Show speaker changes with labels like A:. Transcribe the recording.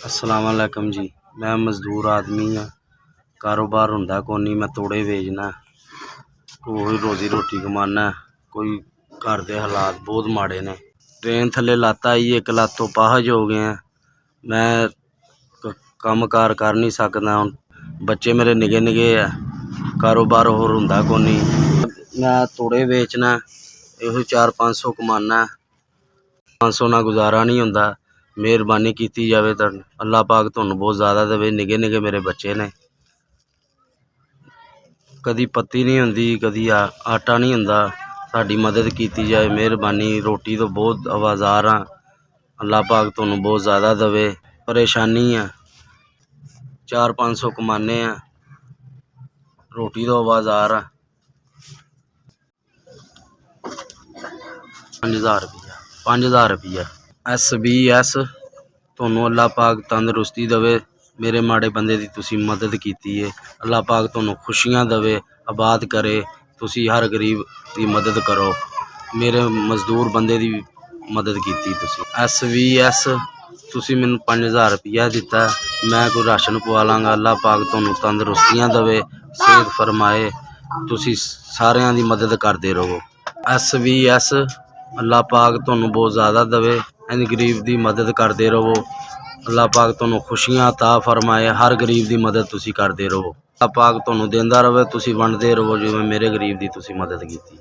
A: अस्सलाम वालेकुम जी। मैं मजदूर आदमी हाँ, कारोबार हुंदा कोनी, मैं तोड़े बेचना, कोई रोजी रोटी कमाना। कोई घर दे हालात बहुत माड़े ने। ट्रेन थल्ले लत्त आई, एक लत्त तो पाहज हो गए हैं। मैं कम कार कर नहीं सकदा। हुण बच्चे मेरे निगे निगे है, कारोबार होर हुंदा कोनी। मैं तोड़े बेचना, इहो 400-500 कमाना। 500 ना गुजारा नहीं हुंदा। मेहरबानी कीती जावे तो अल्लाह पाक तुहानू बहुत ज़्यादा देवे। निगे निगे मेरे बच्चे ने, कदी पत्ती नहीं हुंदी, कदी आटा नहीं हुंदा। साडी मदद कीती जाए, मेहरबानी। रोटी तो बहुत आवाज़ार हाँ, अल्लाह पाक तुहानू बहुत ज़्यादा देवे। परेशानी है, 400-500 कमाने हैं, रोटी तो आवाज़ार है। 5000 रुपया SBS। तुहानू अल्लाह पाक तंदरुस्ती देवे। मेरे माड़े बंदे दी तुसी मदद कीती है, अल्लाह पाक तुहानू खुशियां देवे, आबाद करे। तुसी हर गरीब दी मदद करो। मेरे मजदूर बंदे दी मदद कीती तुसी। SBS तुसी मैनू 5000 रुपया दिता, मैं कोई राशन पवा लांगा। अल्लाह पाक तुहानू तंदरुस्तियां देवे, सेहत फरमाए। तुसी सारियां दी मदद करदे रहो। SBS अल्लाह पाक तुहानू बहुत ज़्यादा देवे, इन गरीब दी मदद करदे रहो। अल्लाह पाक तुहानू खुशियां अता फरमाए, हर गरीब दी मदद तुसी करदे रहो। अल्लाह पाक तुहानू देंदा रहे, तुसी वंडदे रहो, जिवें मेरे गरीब दी तुसी मदद कीती।